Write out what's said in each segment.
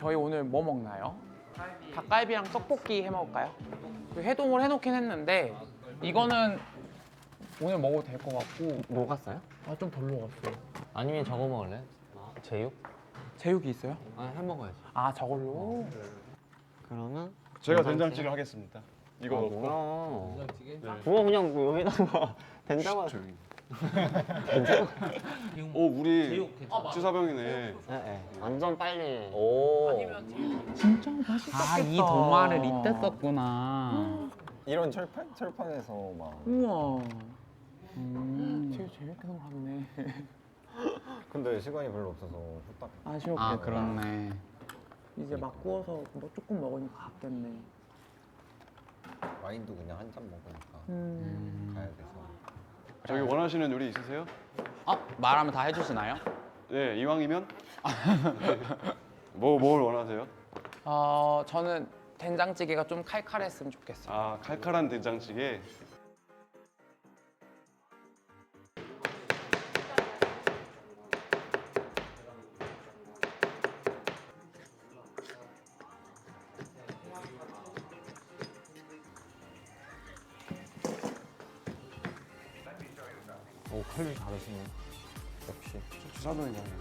저희 오늘 뭐 먹나요? 닭갈비랑 떡볶이 해 먹을까요? 해동을 해놓긴 했는데 이거는 오늘 먹어도 될 것 같고. 녹았어요? 아, 좀 덜 녹았어요. 아니면 저거 먹을래? 제육? 제육이 있어요? 아, 해 먹어야지. 아, 저걸로? 그러면 제가 된장찌개 하겠습니다. 이거 아, 넣고. 뭐야? 그거 그냥 뭐 여기다가 된장만. 조용히. 오, 우리 치사병이네. 네. 완전 빨리. 오. 진짜 맛있었겠다. 아, 이 도마를 이때 썼구나. 이런 철판에서 막. 우와. 되게 재밌게 생각하네. 근데 시간이 별로 없어서 후딱. 아쉬웠겠다. 아, 그렇네. 이제 막 구워서 뭐 조금 먹으니까 아꼈네. 와인도 그냥 한 잔 먹으니까 가야 돼서. 저기 원하시는 요리 있으세요? 말하면 다 해주시나요? 네, 이왕이면. 뭘 원하세요? 저는 된장찌개가 좀 칼칼했으면 좋겠어요. 아, 칼칼한 된장찌개. 오, 칼질 잘하시네. 역시. 치사병이잖아요.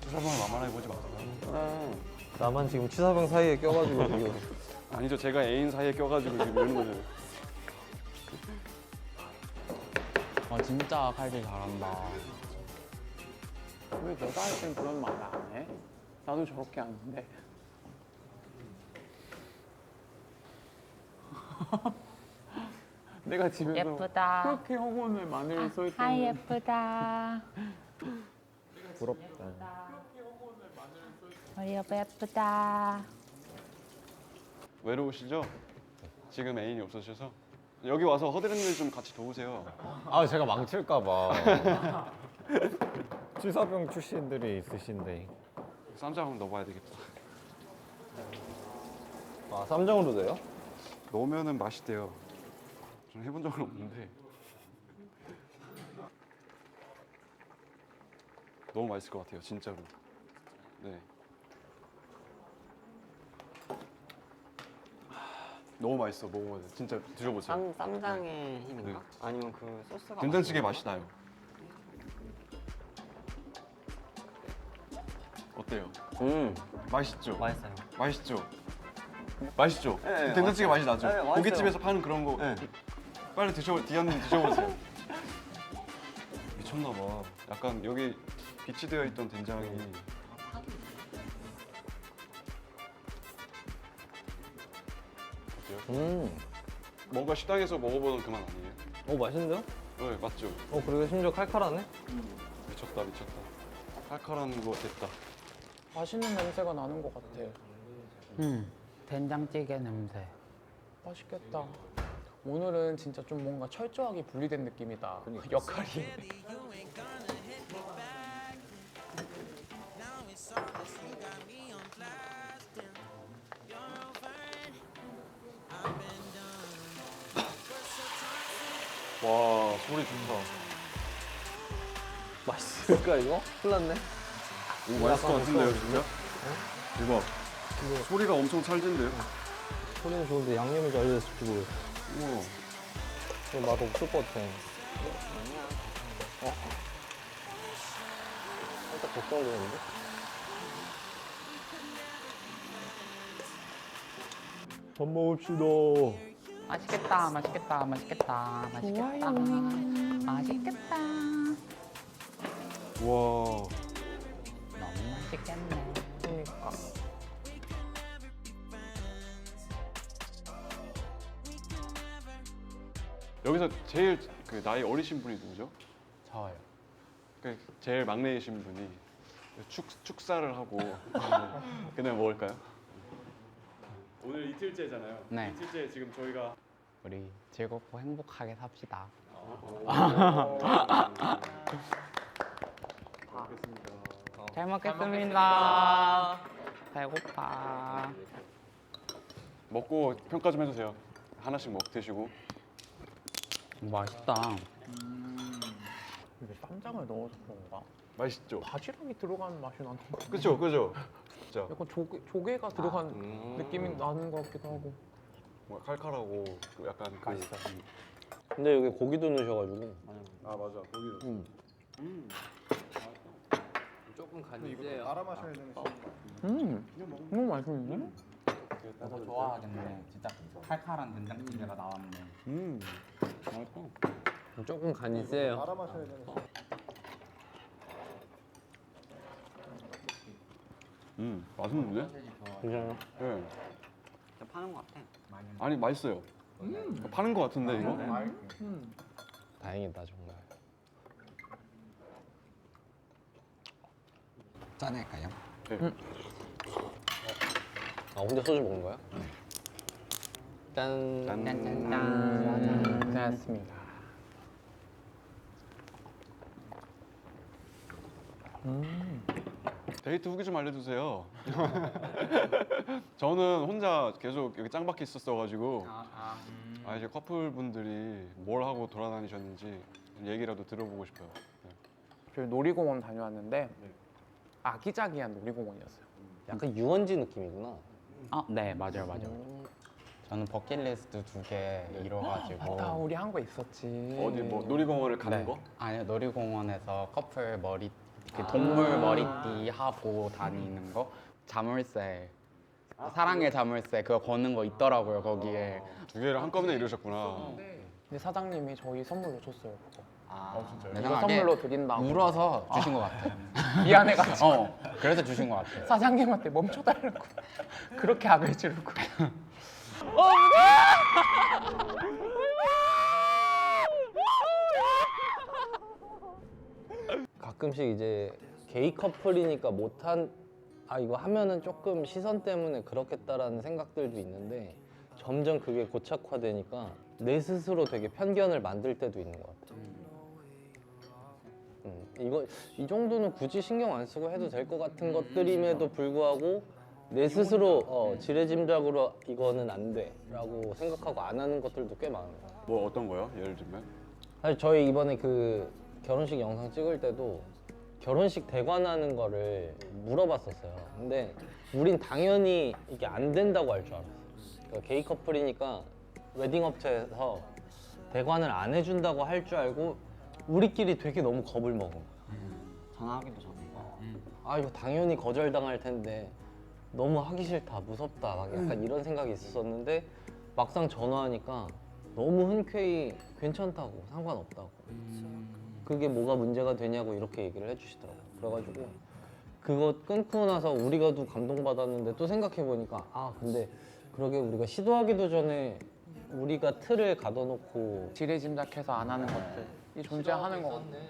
치사병을 만만하게 보지 마세요. 나만 지금 치사병 사이에 껴가지고 지금. 아니죠, 제가 애인 사이에 껴가지고 지금 이러는 거잖아요. 진짜 칼질 잘한다. 왜 내가 할 땐 그런 말 안 해? 나도 저렇게 하는데. 내가 집에서 예쁘다. 그렇게 학원을 마늘 쏠 아 때는 예쁘다. 부럽다. 여보 예쁘다. 외로우시죠? 지금 애인이 없으셔서. 여기 와서 허드렛 일 좀 같이 도우세요. 아, 제가 망칠까봐. 치사병 출신들이 있으신데. 쌈장 한번 넣어봐야 되겠다. 아, 쌈장으로 돼요? 넣으면은 맛있대요. 저는 해본 적은 없는데. 너무 맛있을 것 같아요, 진짜로. 네. 너무 맛있어, 먹어봐야 돼. 진짜 드셔보세요. 쌈장의 힘인가? 네. 아니면 그 소스가. 된장찌개 맛이 나요. 어때요? 맛있죠? 맛있어요. 맛있죠? 맛있죠? 네, 된장찌개 맛있어요. 맛이 나죠? 네, 맛있어요. 고깃집에서 파는 그런 거 네. 빨리 디안님 드셔보세요. 미쳤나봐. 약간 여기 비치되어 있던 된장이 어때요? 뭔가 식당에서 먹어보던 그 맛 아니에요? 오, 맛있는데요? 네, 맞죠? 그리고 심지어 칼칼하네? 미쳤다. 칼칼한 거 됐다. 맛있는 냄새가 나는 것 같아. 된장찌개 냄새. 맛있겠다. 오늘은 진짜 좀 뭔가 철저하게 분리된 느낌이다. 역할이. 와, 소리 좋다. 맛있을까, 이거? 큰일 났네. 오, 맛있을 것 같은데요, 진짜? 대박. 소리가 엄청 찰진데요? 소리는 좋은데 양념이 잘 됐을지 모르겠어. 우와. 이거 맛 없을 것 같아. 살짝 걱정되는데? 밥 먹읍시다. 맛있겠다, 맛있겠다, 맛있겠다, 맛있겠다. 맛있겠다. 와. 너무 맛있겠네. 그러니까. 여기서 제일 그 나이 어리신 분이 누구죠? 저요. 그 제일 막내이신 분이 축사를 하고 그날 먹을까요? 오늘 이틀째잖아요. 네. 이틀째 지금 저희가 우리 즐겁고 행복하게 삽시다. 잘 먹겠습니다. 배고파. 먹고 평가 좀 해주세요. 하나씩 드시고. 맛있다. 이게 딱 쌈장을 넣어서 그런가? 맛있죠? 바지락이 들어간 맛이 나는 거 같아. 그죠, 그죠. 진짜 약간 조개가 들어간 느낌이 나는 것 같기도 하고. 뭔가 칼칼하고 그 약간 맛있어. 근데 여기 고기도 넣으셔가지고. 아 맞아, 고기도. 조금 간이 세요. 알아 마셔야 되는 거. 너무 맛있는데? 너도 좋아하겠네. 진짜 칼칼한 된장찌개가 나왔네. 조금 간이 세요. 알아 마셔야 되는 거. 맛있는데? 괜찮아요? 네. 파는 것 같아. 아니 맛있어요. 파는 거 같은데 이거? 다행이다 정말. 짠할까요? 네. 아 혼자 소주 먹는 거야? 짠. 짠짠짠. 고생하셨습니다. 데이트 후기 좀 알려주세요. 저는 혼자 계속 여기 짱박혀 있었어가지고 이제 커플분들이 뭘 하고 돌아다니셨는지 얘기라도 들어보고 싶어요. 네. 저희 놀이공원 다녀왔는데 아기자기한 놀이공원이었어요. 약간 유원지 느낌이구나. 아, 네, 맞아요. 저는 버킷리스트 2개 이뤄가지고. 맞다, 우리 한 거 있었지. 어디 뭐 놀이공원을 가는 네. 거? 아니요, 놀이공원에서 커플 머리, 그 동물 머리띠 하고 다니는 거. 자물쇠, 사랑의 자물쇠 그거 거는 거 있더라고요 거기에. 두 개를 한꺼번에 이루셨구나. 근데 사장님이 저희 선물로 줬어요, 그거. 진짜요? 내 이거 생각에 선물로 드린다고. 울어서 주신 것 같아요. 미안해가지고. 그래서 주신 것 같아요. 사장님한테 멈춰달라고. 그렇게 악을 지르고. 가끔씩 이제 게이 커플이니까 못한 이거 하면은 조금 시선 때문에 그렇겠다라는 생각들도 있는데 점점 그게 고착화되니까 내 스스로 되게 편견을 만들 때도 있는 것 같아. 이거 이 정도는 굳이 신경 안 쓰고 해도 될 것 같은 것들임에도 불구하고 내 스스로 지레짐작으로 이거는 안 돼라고 생각하고 안 하는 것들도 꽤 많아요. 뭐 어떤 거요? 예를 들면? 사실 저희 이번에 그 결혼식 영상 찍을 때도 결혼식 대관하는 거를 물어봤었어요. 근데 우린 당연히 이게 안 된다고 할 줄 알았어. 그러니까 게이 커플이니까 웨딩 업체에서 대관을 안 해준다고 할 줄 알고 우리끼리 되게 너무 겁을 먹은 거야. 전화하기도 전에. 이거 당연히 거절당할 텐데 너무 하기 싫다, 무섭다, 막 약간 이런 생각이 있었는데 막상 전화하니까 너무 흔쾌히 괜찮다고, 상관없다고. 그게 뭐가 문제가 되냐고 이렇게 얘기를 해주시더라고요. 그래가지고 그거 끊고 나서 우리가 또 감동받았는데 또 생각해보니까 근데 그러게 우리가 시도하기도 전에 우리가 틀을 가둬놓고 지레짐작해서 안 하는 것들이 존재하는 거 같아요.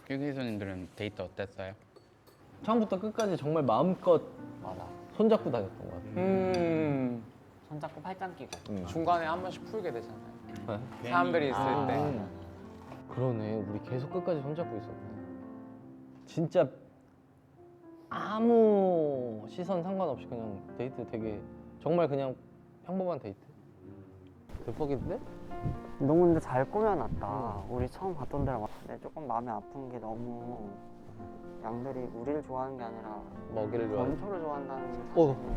휴게소님들은 데이트 어땠어요? 처음부터 끝까지 정말 마음껏 손잡고 다녔던 것 같아요. 손잡고 팔짱 끼고. 중간에 한 번씩 풀게 되잖아요. 네? 사람들이 있을 때. 그러네. 우리 계속 끝까지 손잡고 있었네. 진짜 아무 시선 상관없이 그냥 데이트 되게 정말 그냥 평범한 데이트. 대박인데? 너무 근데 잘 꾸며놨다. 우리 처음 봤던 데랑 왔는데 조금 마음이 아픈 게 너무 양들이 우리를 좋아하는 게 아니라 먹이를 좋아해. 건초를 좋아한다는 게 어. 사실은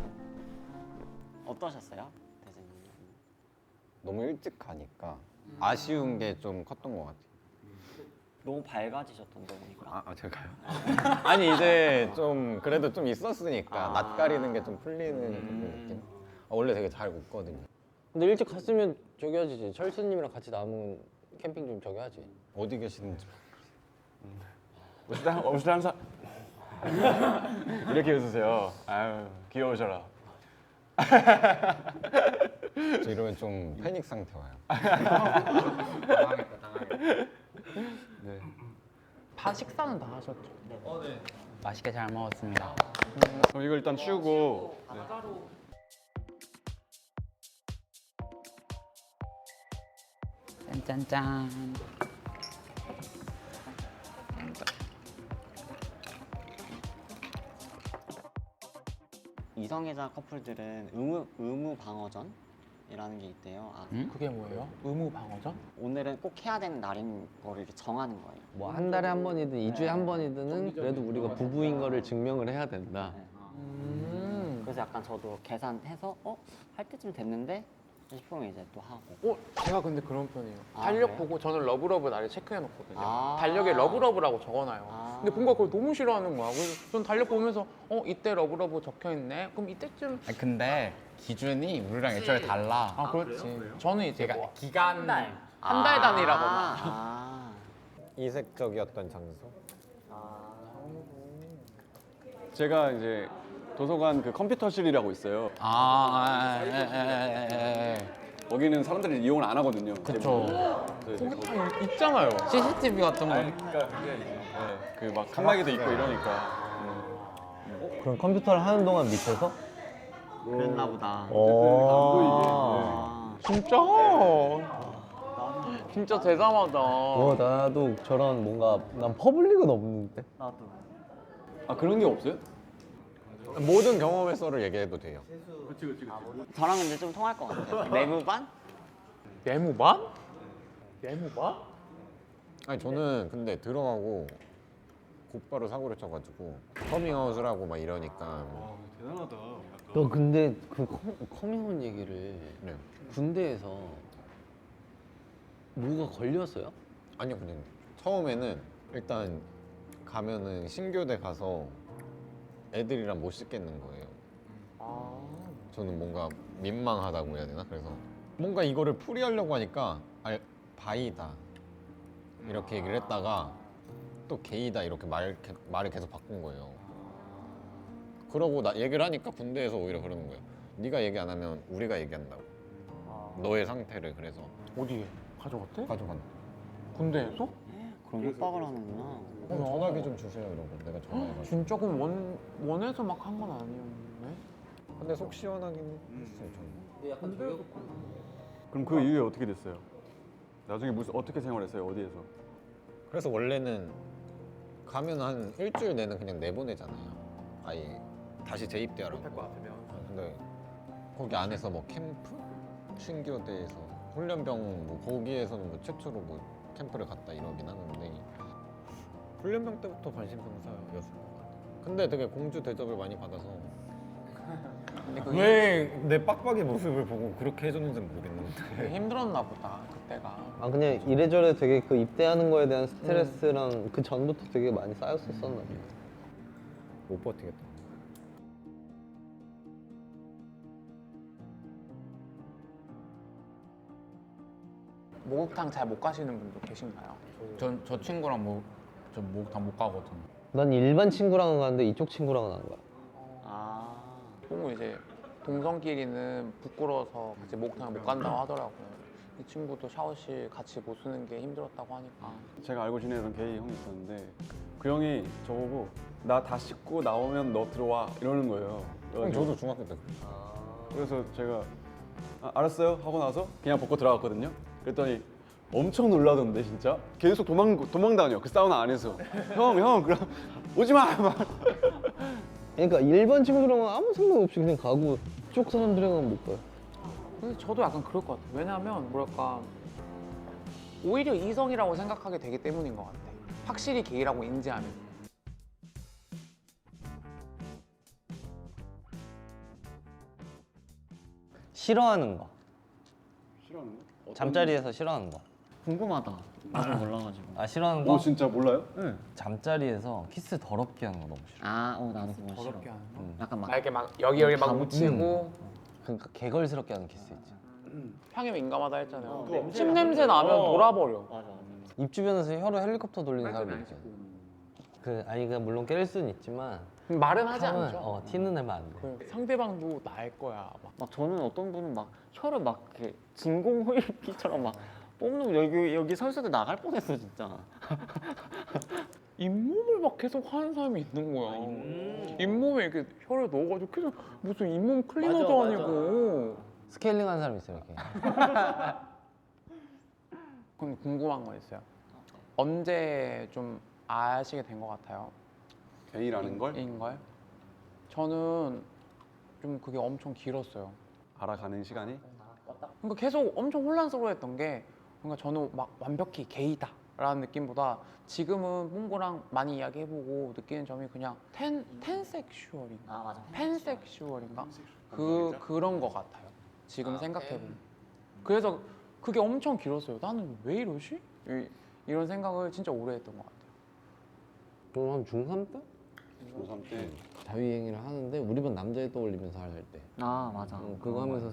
어떠셨어요? 대장님? 너무 일찍 가니까 아쉬운 게 좀 컸던 것 같아요. 너무 밝아지셨던데 보니까. 제가요? 아니 이제 좀 그래도 좀 있었으니까 아. 낯 가리는 게 좀 풀리는 느낌. 원래 되게 잘 웃거든요. 근데 일찍 갔으면 저기 하지. 철수님이랑 같이 남은 캠핑 좀 저기 하지. 어디 계시는지. 옷을 항상 이렇게 웃으세요. 아유 귀여우셔라. 저 이러면 좀 패닉 상태 와요. 당황했다. 네. 다 식사는 다 하셨죠? 맛있게 잘 먹었습니다. 그럼 이거 일단 치우고. 네. 짠짠짠. 이성애자 커플들은 의무 방어전 방어전이라는 게 있대요. 아, 그게 뭐예요? 의무 방어전? 오늘은 꼭 해야 되는 날인 거를 이렇게 정하는 거예요. 뭐 한 달에 한 번이든 2주에 한 번이든은 그래도 우리가 부부인 거를 증명을 해야 된다. 그래서 약간 저도 계산해서 할 때쯤 됐는데 싶으면 이제 또 하고. 제가 근데 그런 편이에요. 아, 달력 그래요? 보고 저는 러브러브 날을 체크해놓거든요. 아. 달력에 러브러브라고 적어놔요. 아. 근데 뭔가 그걸 너무 싫어하는 거야. 그래서 전 달력 보면서 이때 러브러브 적혀있네. 그럼 이때쯤 아니, 근데 기준이 우리랑 애초에 달라. 그렇지. 저는 이제 제가 뭐 기간 한 달 단위라거나. 아. 이색적이었던 장소. 제가 이제 도서관 그 컴퓨터실이라고 있어요. 거기는 사람들이 이용을 안 하거든요. 그쵸. 거기 다 있잖아요. CCTV 같은 거. 그 막 칸막이도 있고 이러니까. 그럼 컴퓨터를 하는 동안 밑에서? 그랬나 보다. 진짜? 진짜 대담하다. 나도 저런 뭔가 난 퍼블릭은 없는데. 나도. 아 그런 게 없어요? 모든 경험의 썰을 얘기해도 돼요. 저랑 근데 좀 통할 것 같아요. 내무반? 내무반? 내무반? 아니 저는 근데 들어가고 곧바로 사고를 쳐가지고 커밍아웃을 하고 막 이러니까 대단하다. 너 근데 그 커밍아웃 얘기를 네. 군대에서 뭐가 걸렸어요? 아니요 그냥 처음에는 일단 가면은 신교대 가서 애들이랑 못 씻겠는 거예요. 저는 뭔가 민망하다고 해야 되나? 그래서 뭔가 이거를 풀이하려고 하니까 바이다 이렇게 얘기를 했다가 또 게이다 이렇게 말을 계속 바꾼 거예요. 그러고 얘기를 하니까 군대에서 오히려 그러는 거예요. 네가 얘기 안 하면 우리가 얘기한다고. 너의 상태를. 그래서 어디에? 가져갔대? 가져간. 군대에서? 그런 협박을 하는구나. 전화기 좀 주세요 이러고 내가 전화해가지고. 진짜 그럼 원에서 막 한 건 아니었네? 근데 속 시원하긴 했어요 저는. 그럼 그 이후에 어떻게 됐어요? 나중에 어떻게 생활했어요? 어디에서? 그래서 원래는 가면 한 일주일 내는 그냥 내보내잖아요. 아예 다시 재입대하라고. 근데 거기 안에서 뭐 캠프? 신교대에서 훈련병 뭐 거기에서는 뭐 최초로 뭐 캠프를 갔다 이러긴 하는데 훈련병 때부터 관심병사였을 것 같아요. 근데 되게 공주 대접을 많이 받아서 왜 내 빡빡이 모습을 보고 그렇게 해줬는지는 모르겠는데 되게 힘들었나 보다 그때가. 아 그냥 이래저래 되게 그 입대하는 거에 대한 스트레스랑 그 전부터 되게 많이 쌓였었었나 보다. 못 버티겠다. 목욕탕 잘 못 가시는 분도 계신가요? 저 친구랑 저 목욕탕 못 가거든요. 난 일반 친구랑은 가는데 이쪽 친구랑은 안 가. 아. 보면 이제 동성끼리는 부끄러워서 같이 목욕탕 못 간다고 하더라고요. 이 친구도 샤워실 같이 못 쓰는 게 힘들었다고 하니까. 제가 알고 지내던 게이 형이 있었는데 그 형이 저보고 나 다 씻고 나오면 너 들어와 이러는 거예요. 그래가지고 저도 중학교 때 그래서 제가 알았어요 하고 나서 그냥 벗고 들어갔거든요. 그랬더니 엄청 놀라던데 진짜 계속 도망 다녀 그 사우나 안에서 형 그럼 오지 마 막. 그러니까 일반 친구들랑은 아무 생각 없이 그냥 가고 이쪽 사람들이랑은 못 가요. 근데 저도 약간 그럴 것 같아요. 왜냐면 뭐랄까 오히려 이성이라고 생각하게 되기 때문인 것 같아요. 확실히 게이라고 인지하면. 싫어하는 거. 싫어하는 거? 잠자리에서 싫어하는 거. 궁금하다. 나도 몰라가지고. 아 싫어하는 거? 오 진짜 몰라요? 잠자리에서 키스 더럽게 하는 거 너무 싫어. 나도 그거 싫어. 더럽게 하는 거. 약간 막 이렇게 막 여기 막 묻히고 그러니까 개걸스럽게 하는 키스 있지. 향에 민감하다 했잖아요. 침 냄새 나면 돌아버려. 맞아. 입 주변에서 혀로 헬리콥터 돌리는 사람이 있죠. 그 물론 깰 수는 있지만 말은 하지 탕은, 않죠. 티는 내면 안 돼. 그 상대방도 나을 거야. 막 저는 어떤 분은 막 혀를 막 이렇게 진공호일기처럼 막 뽑는 여기 설수도 나갈 뻔했어 진짜. 잇몸을 막 계속 하는 사람이 있는 거야. 잇몸에 이렇게 혀를 넣어가지고 계속 무슨 잇몸 클리너도 아니고. 스케일링 하는 사람 있어요, 이렇게. 그럼 궁금한 거 있어요. 언제 좀 아시게 된 것 같아요? 게이라는 걸 인걸? 저는 좀 그게 엄청 길었어요. 알아가는 시간이 그러니까 계속 엄청 혼란스러워했던 게 뭔가 저는 막 완벽히 게이다라는 느낌보다 지금은 뽕고랑 많이 이야기해보고 느끼는 점이 그냥 텐섹슈얼인가? 아 맞아. 팬섹슈얼인가? 그런 거 같아요. 지금 생각해보면. 그래서 그게 엄청 길었어요. 나는 왜 이러지? 이런 생각을 진짜 오래 했던 것 같아요. 그럼 한 중3 때? 중3 때 자유행위를 하는데 우리 반 남자애 떠올리면서 할 때. 아 맞아. 그거 하면서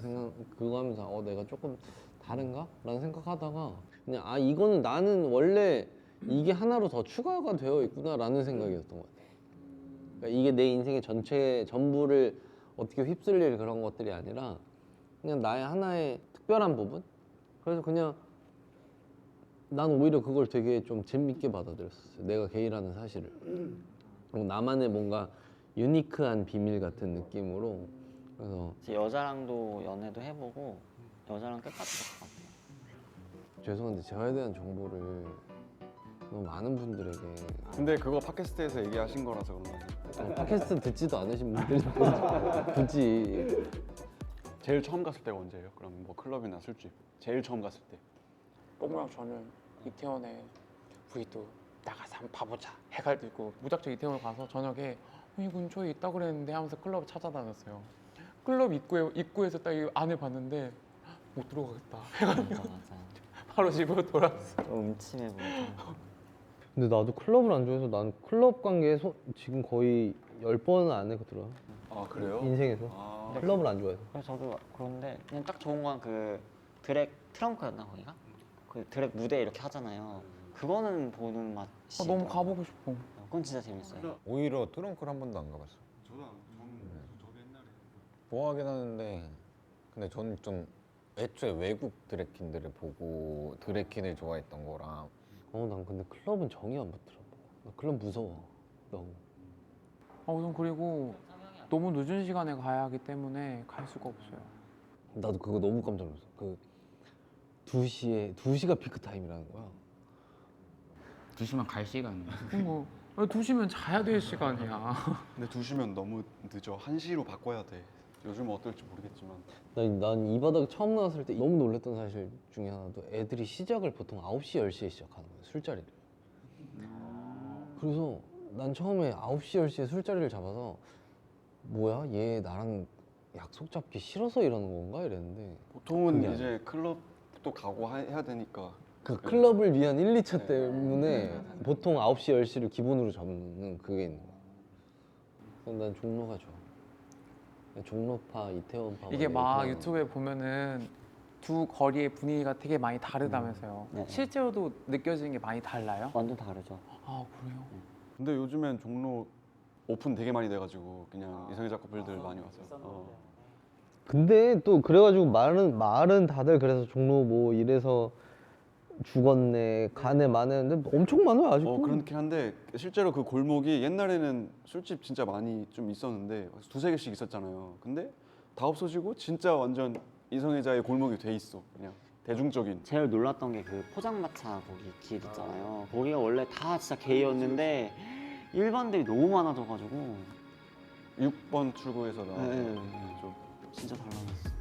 그거 하면서 내가 조금 다른가? 라는 생각하다가 그냥 이거는 나는 원래 이게 하나로 더 추가가 되어 있구나 라는 생각이었던 것 같아요. 그러니까 이게 내 인생의 전체 전부를 어떻게 휩쓸릴 그런 것들이 아니라 그냥 나의 하나의 특별한 부분? 그래서 그냥 난 오히려 그걸 되게 좀 재밌게 받아들였었어요. 내가 게이라는 사실을. 그리고 나만의 뭔가 유니크한 비밀 같은 느낌으로. 그래서 여자랑도 연애도 해보고 여자랑 끝까지 갈 것 같아요. 죄송한데 저에 대한 정보를 너무 많은 분들에게 근데 그거 팟캐스트에서 얘기하신 거라서 그런 거 같아요. 팟캐스트 듣지도 않으신 분들이 굳이 제일 처음 갔을 때가 언제예요? 그럼 뭐 클럽이나 술집 제일 처음 갔을 때. 뽕고랑 저는 이태원에 우리도 나가서 한번 봐보자 해가지고 무작정 이태원 가서 저녁에 이 근처에 있다 그랬는데 하면서 클럽을 찾아다녔어요. 클럽 입구에서 딱 이 안에 봤는데 못 들어가겠다 맞아 맞아. 바로 집으로 돌아왔어. 좀 음침해 보여. 근데 나도 클럽을 안 좋아해서 난 클럽 관계 지금 거의 10번 안에 들어요. 아 그래요? 인생에서 아, 클럽을 안 좋아해서. 그래서 저도 그런데 그냥 딱 좋은 건 그 드랙 트렁크였나 거기가? 그 드랙 무대 이렇게 하잖아요. 그거는 보는 맛이 너무 있더라고요. 가보고 싶어. 그건 진짜 재밌어요. 오히려 트렁크를 한 번도 안 가봤어. 저도 옛날에 좋아하긴 하는데 근데 저는 좀 애초에 외국 드래퀸들을 보고 드래퀸을 좋아했던 거라 난 근데 클럽은 정이 안 붙더라고. 나 클럽 무서워. 너무. 우선 그리고 너무 늦은 시간에 가야 하기 때문에 갈 수가 없어요. 나도 그거 너무 깜짝 놀랐어. 그 2시가 피크 타임이라는 거야. 2시면 갈 시간. 뭐 2시면 자야 될 시간이야. 근데 2시면 너무 늦어. 1시로 바꿔야 돼. 요즘 어떨지 모르겠지만. 난 이 바닥 처음 나왔을 때 너무 놀랐던 사실 중에 하나도 애들이 시작을 보통 9시, 10시에 시작하는 거예요. 술자리를. 그래서 난 처음에 9시, 10시에 술자리를 잡아서 뭐야? 얘 나랑 약속 잡기 싫어서 이러는 건가? 이랬는데 보통은 그게 이제 클럽도 가고 해야 되니까. 그 클럽을 위한 1, 2차 때문에 보통 9시, 10시를 기본으로 잡는 그게 있는 거야. 그래서 난 종로가 좋아. 종로파, 이태원파 이게 뭐 막 이렇게 유튜브에 보면은 두 거리의 분위기가 되게 많이 다르다면서요. 네. 실제로도 느껴지는 게 많이 달라요? 완전 다르죠. 아 그래요? 근데 요즘엔 종로 오픈 되게 많이 돼가지고 그냥 이성애자 커플들 많이 와서. 근데 또 그래가지고 말은 다들 그래서 종로 뭐 이래서 죽었네 가네 마네는데 엄청 많아요 아직도. 그렇긴 한데 실제로 그 골목이 옛날에는 술집 진짜 많이 좀 있었는데 2-3개씩 있었잖아요. 근데 다 없어지고 진짜 완전 이성애자의 골목이 돼 있어. 그냥 대중적인. 제일 놀랐던 게 그 포장마차 거기 길 있잖아요. 거기가 원래 다 진짜 게이였는데 일반들이 너무 많아져가지고 6번 출구에서 나와서 네. 좀 진짜 달라졌어.